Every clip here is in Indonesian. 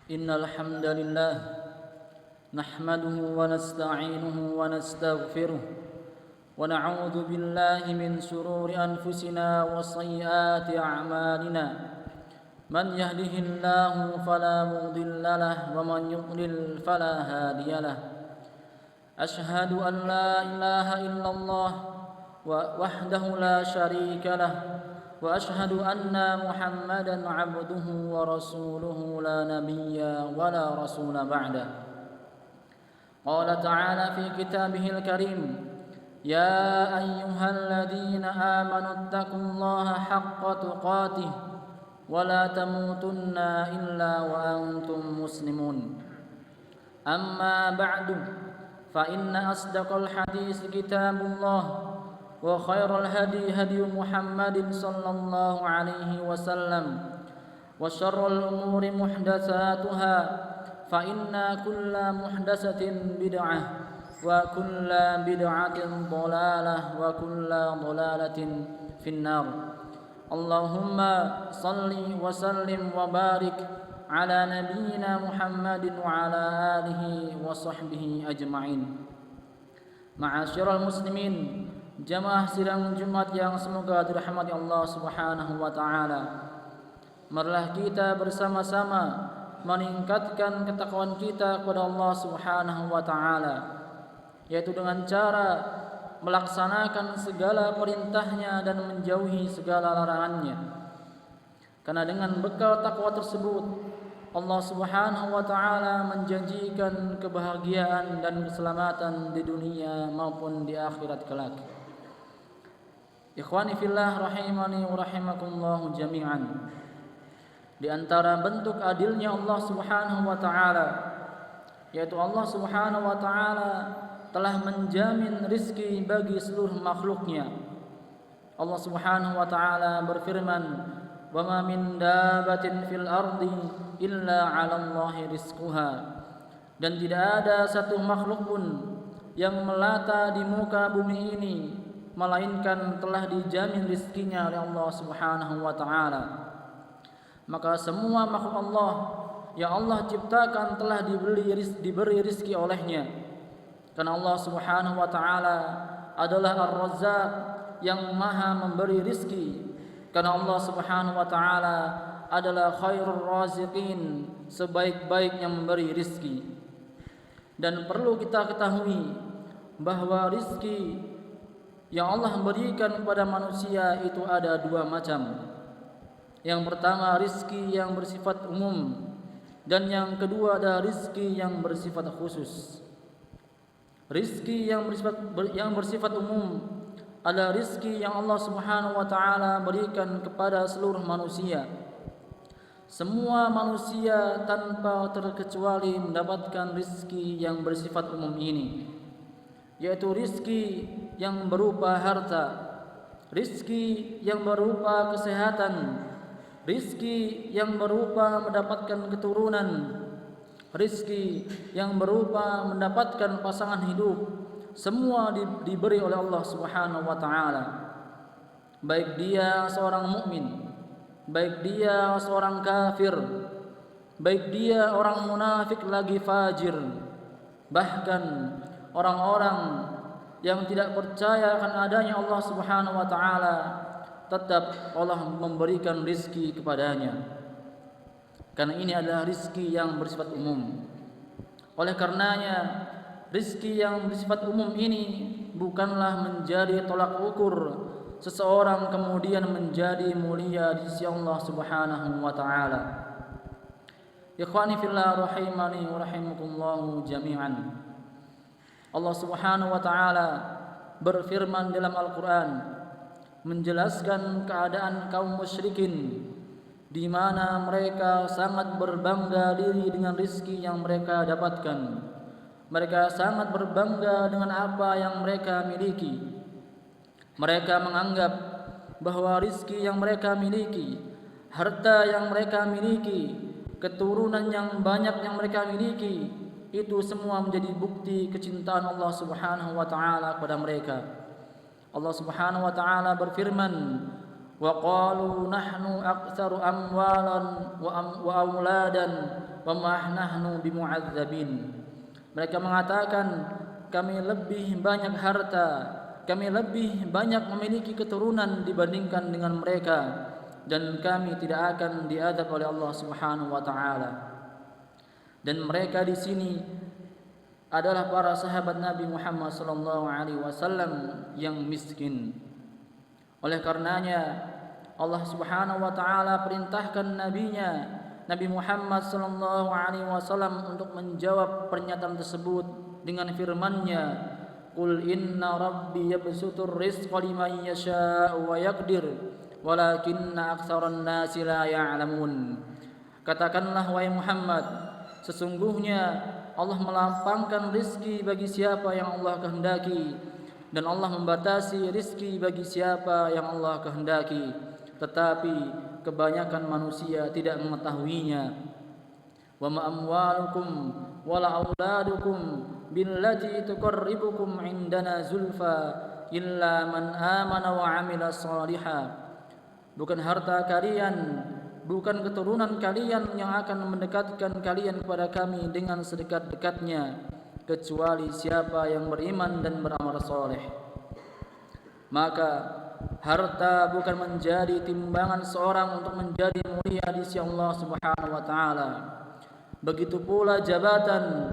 إن الحمد لله نحمده ونستعينه ونستغفره ونعوذ بالله من شرور أنفسنا وسيئات أعمالنا من يهده الله فلا مضل له ومن يضلل فلا هادي له أشهد أن لا إله إلا الله وحده لا شريك له وأشهد أن محمدا عبده ورسوله لا نبي ولا رسول بعده قال تعالى في كتابه الكريم يا أيها الذين آمنوا اتقوا الله حق تقاته ولا تموتن إلا وأنتم مسلمون أما بعد فإن أصدق الحديث كتاب الله وخير الهدي هدي محمد صلى الله عليه وسلم وشر الأمور محدثاتها فإن كل محدثة بدعة وكل بدعة ضلالة وكل ضلالة في النار اللهم صل وسلم وبارك على نبينا محمد وعلى آله وصحبه أجمعين. Ma'asyiral muslimin, jamaah sidang Jumat yang semoga dirahmati Allah Subhanahu wa taala. Marilah kita bersama-sama meningkatkan ketakwaan kita kepada Allah Subhanahu wa taala, yaitu dengan cara melaksanakan segala perintahnya dan menjauhi segala larangannya. Karena dengan bekal takwa tersebut Allah Subhanahu wa taala menjanjikan kebahagiaan dan keselamatan di dunia maupun di akhirat kelak. Ikhwani fillah rahimani wa rahimakumullah jami'an. Di antara bentuk adilnya Allah Subhanahu wa taala, yaitu Allah Subhanahu wa taala telah menjamin rizki bagi seluruh makhluknya. Allah Subhanahu wa taala berfirman, "Wa ma min dabbatin fil ardi illa 'alallahi rizquha." Dan tidak ada satu makhluk pun yang melata di muka bumi ini melainkan telah dijamin rizkinya oleh Allah Subhanahu wa taala. Maka semua makhluk Allah yang Allah ciptakan telah diberi rizki olehnya. Karena Allah Subhanahu wa taala adalah Ar-Razzaq yang Maha memberi rizki. Karena Allah Subhanahu wa taala adalah khairur raziqin, sebaik-baik yang memberi rizki. Dan perlu kita ketahui bahwa rizki yang Allah berikan kepada manusia itu ada dua macam. Yang pertama rizki yang bersifat umum, dan yang kedua adalah rizki yang bersifat khusus. Rizki yang bersifat umum adalah rizki yang Allah Subhanahu wa taala berikan kepada seluruh manusia. Semua manusia tanpa terkecuali mendapatkan rizki yang bersifat umum ini, yaitu rizki yang berupa harta, rizki yang berupa kesehatan, rizki yang berupa mendapatkan keturunan, rizki yang berupa mendapatkan pasangan hidup. Semua diberi oleh Allah Subhanahu wa taala. Baik dia seorang mukmin, baik dia seorang kafir, baik dia orang munafik lagi fajir, bahkan orang-orang yang tidak percaya akan adanya Allah Subhanahu wa taala, tetap Allah memberikan rizki kepadanya. Karena ini adalah rizki yang bersifat umum. Oleh karenanya rizki yang bersifat umum ini bukanlah menjadi tolak ukur seseorang kemudian menjadi mulia di sisi Allah Subhanahu wa taala. Ikhwani fillah rahimani wa rahimakumullah jami'an. Allah Subhanahu wa taala berfirman dalam Al-Qur'an menjelaskan keadaan kaum musyrikin, di mana mereka sangat berbangga diri dengan rizki yang mereka dapatkan. Mereka sangat berbangga dengan apa yang mereka miliki. Mereka menganggap bahwa rizki yang mereka miliki, harta yang mereka miliki, keturunan yang banyak yang mereka miliki, itu semua menjadi bukti kecintaan Allah Subhanahu wa taala kepada mereka. Allah Subhanahu wa taala berfirman, wa qalu nahnu aktsaru amwalan wa auladan wa ma nahnu bimu'adzabin. Mereka mengatakan, kami lebih banyak harta, kami lebih banyak memiliki keturunan dibandingkan dengan mereka, dan kami tidak akan diazab oleh Allah Subhanahu wa taala. Dan mereka di sini adalah para sahabat Nabi Muhammad sallallahu alaihi wasallam yang miskin. Oleh karenanya Allah Subhanahu wa taala perintahkan nabinya Nabi Muhammad sallallahu alaihi wasallam untuk menjawab pernyataan tersebut dengan firman-Nya, "Qul inna rabbi yabsutur rizqa liman yasha'u wa yaqdir, walakinna aktsaran nasi la ya'lamun." Katakanlah wahai Muhammad, sesungguhnya Allah melapangkan rizki bagi siapa yang Allah kehendaki, dan Allah membatasi rizki bagi siapa yang Allah kehendaki, tetapi kebanyakan manusia tidak mengetahuinya. Wa ma amwalukum wala auladukum billati tuqarribukum indana zulfa illa man amana wa amila salihah. Bukan harta kalian, bukan keturunan kalian yang akan mendekatkan kalian kepada kami dengan sedekat-dekatnya, kecuali siapa yang beriman dan beramal saleh. Maka harta bukan menjadi timbangan seorang untuk menjadi mulia di sisi Allah Subhanahu wa taala. Begitu pula jabatan,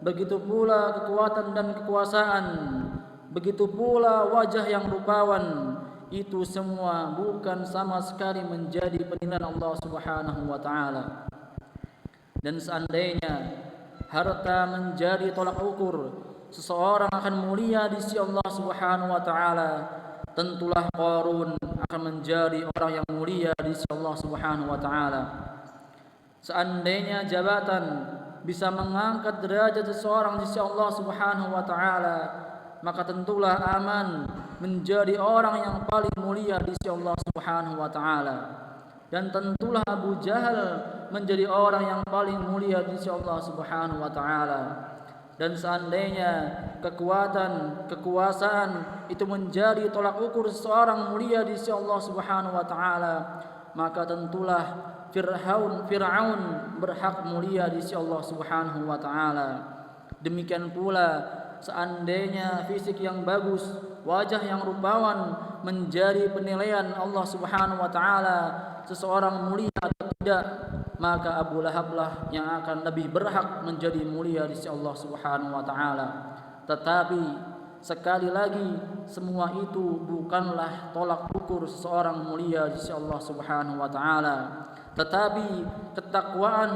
begitu pula kekuatan dan kekuasaan, begitu pula wajah yang rupawan, itu semua bukan sama sekali menjadi penilaian Allah Subhanahu wa taala. Dan seandainya harta menjadi tolak ukur seseorang akan mulia di sisi Allah Subhanahu wa taala, tentulah Qarun akan menjadi orang yang mulia di sisi Allah Subhanahu wa taala. Seandainya jabatan bisa mengangkat derajat seseorang di sisi Allah Subhanahu wa taala, maka tentulah Aman menjadi orang yang paling mulia di sisi Allah Subhanahu wa taala. Dan tentulah Abu Jahal menjadi orang yang paling mulia di sisi Allah Subhanahu wa taala. Dan seandainya kekuatan, kekuasaan itu menjadi tolak ukur seseorang mulia di sisi Allah Subhanahu wa taala, maka tentulah Fir'aun berhak mulia di sisi Allah Subhanahu wa taala. Demikian pula seandainya fisik yang bagus, wajah yang rupawan menjadi penilaian Allah Subhanahu wa taala seseorang mulia atau tidak, maka Abu Lahab lah yang akan lebih berhak menjadi mulia di sisi Allah Subhanahu wa taala. Tetapi sekali lagi, semua itu bukanlah tolak ukur seseorang mulia di sisi Allah Subhanahu wa taala, tetapi ketakwaan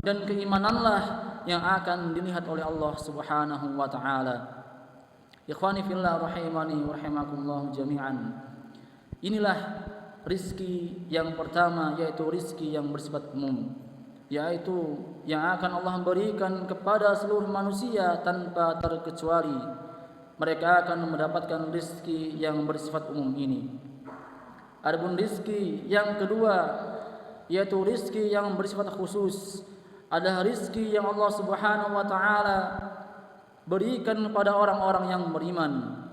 dan keimananlah yang akan dilihat oleh Allah Subhanahu wa taala. Ikhwani fillah rahimani wa rahimakumullah jami'an. Inilah rizki yang pertama, yaitu rizki yang bersifat umum, yaitu yang akan Allah berikan kepada seluruh manusia tanpa terkecuali. Mereka akan mendapatkan rizki yang bersifat umum ini. Adapun rizki yang kedua, yaitu rizki yang bersifat khusus, adalah rizki yang Allah Subhanahu wa taala berikan kepada orang-orang yang beriman,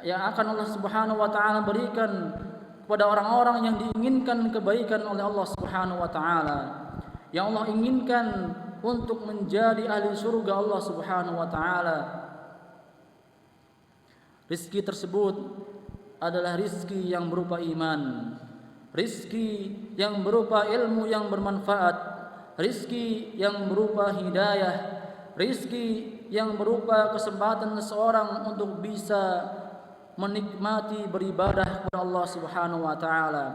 yang akan Allah Subhanahu wa taala berikan kepada orang-orang yang diinginkan kebaikan oleh Allah Subhanahu wa taala, yang Allah inginkan untuk menjadi ahli surga Allah Subhanahu wa taala. Rizki tersebut adalah rizki yang berupa iman, rizki yang berupa ilmu yang bermanfaat, rizki yang berupa hidayah, rizki yang berupa kesempatan seseorang untuk bisa menikmati beribadah kepada Allah Subhanahu wa taala,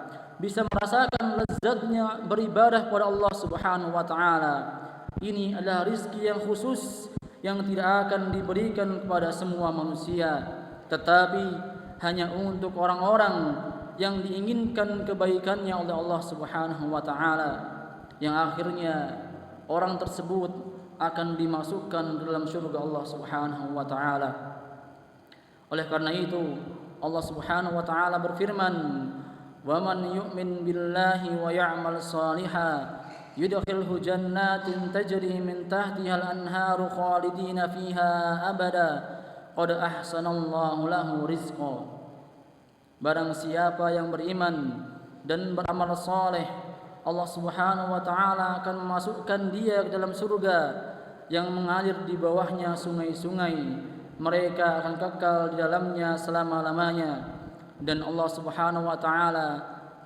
bisa merasakan lezatnya beribadah kepada Allah Subhanahu wa taala. Ini adalah rizki yang khusus yang tidak akan diberikan kepada semua manusia, tetapi hanya untuk orang-orang yang diinginkan kebaikannya oleh Allah Subhanahu wa taala, yang akhirnya orang tersebut akan dimasukkan dalam surga Allah Subhanahu wa taala. Oleh karena itu Allah Subhanahu wa taala berfirman, "Wa man yu'min billahi wa ya'mal shalihan yudkhilhu jannatin tajri min tahtiha al-anharu khalidina fiha abada qad ahsanallahu lahu rizqa." Barang siapa yang beriman dan beramal saleh, Allah Subhanahu wa taala akan memasukkan dia ke dalam surga yang mengalir di bawahnya sungai-sungai. Mereka akan kekal di dalamnya selama-lamanya. Dan Allah Subhanahu wa taala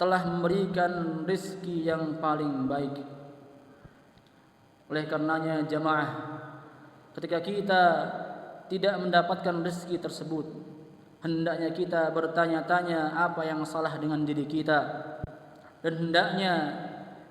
telah memberikan rizki yang paling baik. Oleh karenanya jamaah, ketika kita tidak mendapatkan rezeki tersebut, hendaknya kita bertanya-tanya apa yang salah dengan diri kita, dan hendaknya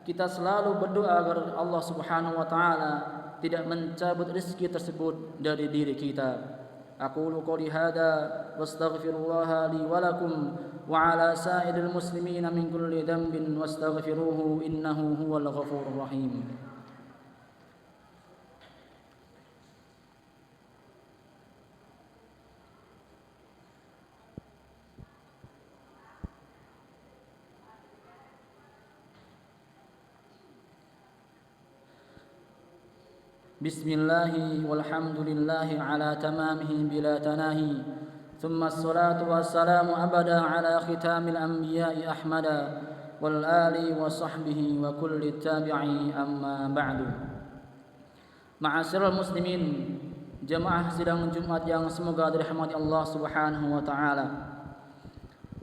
kita selalu berdoa agar Allah Subhanahu wa taala tidak mencabut rezeki tersebut dari diri kita. Aqulu qouli hadza wastaghfirullaha li wa lakum wa ala sa'iril muslimina min kulli dhanbin wastaghfiruhu innahu huwal ghafurur rahim. Bismillahi walhamdulillahi ala tamamihi bila tanahi. Thumma assalatu wassalamu abada ala khitamil anbiya'i ahmada wal ali wa sahbihi wa kulli tabi'i amma ba'du. Ma'asyiral muslimin, jamaah sidang Jumat yang semoga dirahmati Allah Subhanahu wa taala.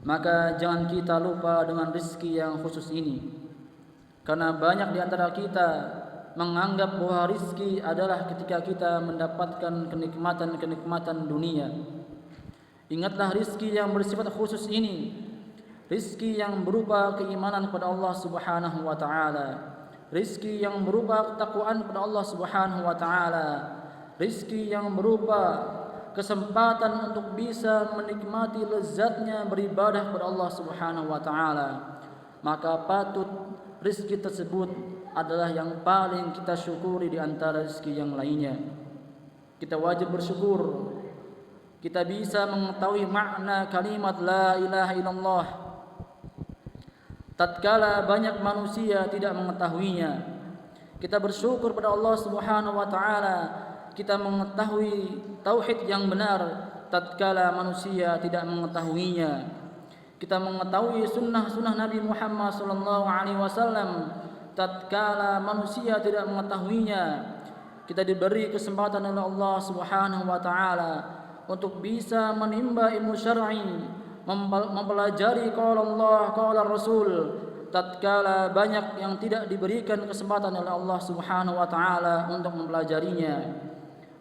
Maka jangan kita lupa dengan rezeki yang khusus ini. Karena banyak di antara kita menganggap bahwa rizki adalah ketika kita mendapatkan kenikmatan-kenikmatan dunia. Ingatlah rizki yang bersifat khusus ini, rizki yang berupa keimanan kepada Allah Subhanahu wa taala, rizki yang berupa ketakwaan kepada Allah Subhanahu wa taala, rizki yang berupa kesempatan untuk bisa menikmati lezatnya beribadah kepada Allah Subhanahu wa taala. Maka patut rizki tersebut adalah yang paling kita syukuri di antara rezeki yang lainnya. Kita wajib bersyukur. Kita bisa mengetahui makna kalimat la ilaha illallah tatkala banyak manusia tidak mengetahuinya. Kita bersyukur pada Allah Subhanahu wa taala, kita mengetahui tauhid yang benar tatkala manusia tidak mengetahuinya. Kita mengetahui sunnah-sunnah Nabi Muhammad sallallahu alaihi wasallam tatkala manusia tidak mengetahuinya. Kita diberi kesempatan oleh Allah Subhanahu wa taala untuk bisa menimba ilmu syar'i, mempelajari qala Allah, qala Rasul tatkala banyak yang tidak diberikan kesempatan oleh Allah Subhanahu wa taala untuk mempelajarinya.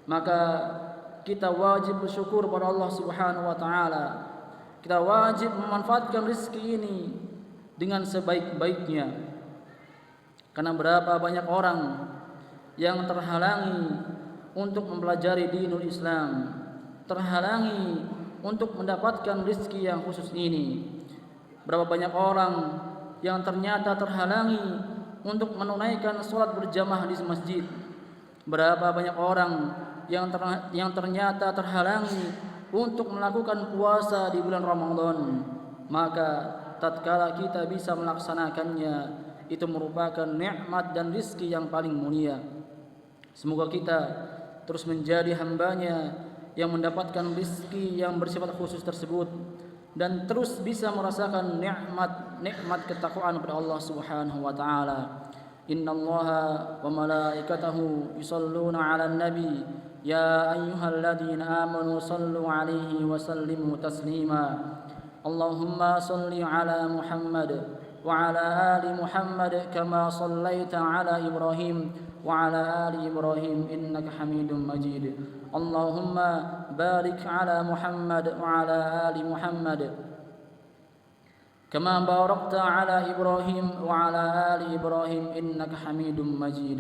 Maka kita wajib bersyukur pada Allah Subhanahu wa taala. Kita wajib memanfaatkan rezeki ini dengan sebaik-baiknya. Karena berapa banyak orang yang terhalangi untuk mempelajari dinul Islam, terhalangi untuk mendapatkan rezeki yang khusus ini. Berapa banyak orang yang ternyata terhalangi untuk menunaikan sholat berjamaah di masjid. Berapa banyak orang yang ternyata terhalangi untuk melakukan puasa di bulan Ramadan. Maka tatkala kita bisa melaksanakannya, itu merupakan nikmat dan rizki yang paling mulia. Semoga kita terus menjadi hambanya yang mendapatkan rizki yang bersifat khusus tersebut, dan terus bisa merasakan nikmat ketakwaan kepada Allah Subhanahu wa taala. Innallaha wa malaikatahu yusholluna 'alan nabi ya ayyuhalladzina amanu shallu 'alaihi wa sallimu taslima. Allahumma shalli 'ala Muhammad وعلى آل محمد كما صليت على إبراهيم وعلى آل إبراهيم إنك حميد مجيد. اللهم بارك على محمد وعلى آل محمد كما باركت على إبراهيم وعلى آل إبراهيم إنك حميد مجيد.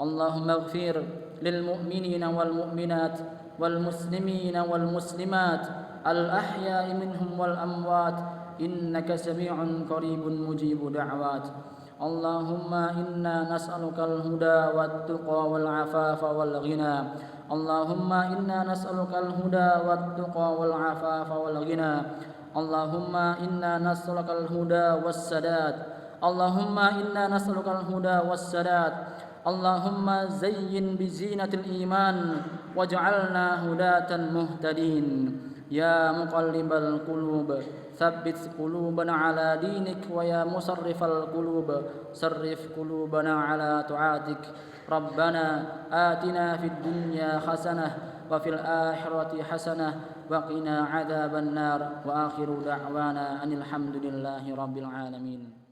اللهم اغفر للمؤمنين والمؤمنات والمسلمين والمسلمات الأحياء منهم والأموات إنك سميع قريب مجيب دعوات. اللهم إنا نسألك الهدى والتقى والعفاف والغنى. اللهم إنا نسألك الهدى والتقى والعفاف والغنى. اللهم إنا نسألك الهدى والسداد. اللهم إنا نسألك الهدى والسداد. اللهم زين بزينة الإيمان واجعلنا هداة مهتدين. يا مقلب القلوب ثبت قلوبنا على دينك ويا مصرف القلوب صرف قلوبنا على طاعتك ربنا آتنا في الدنيا حسنة وفي الآخرة حسنة وقنا عذاب النار وآخر دعوانا أن الحمد لله رب العالمين.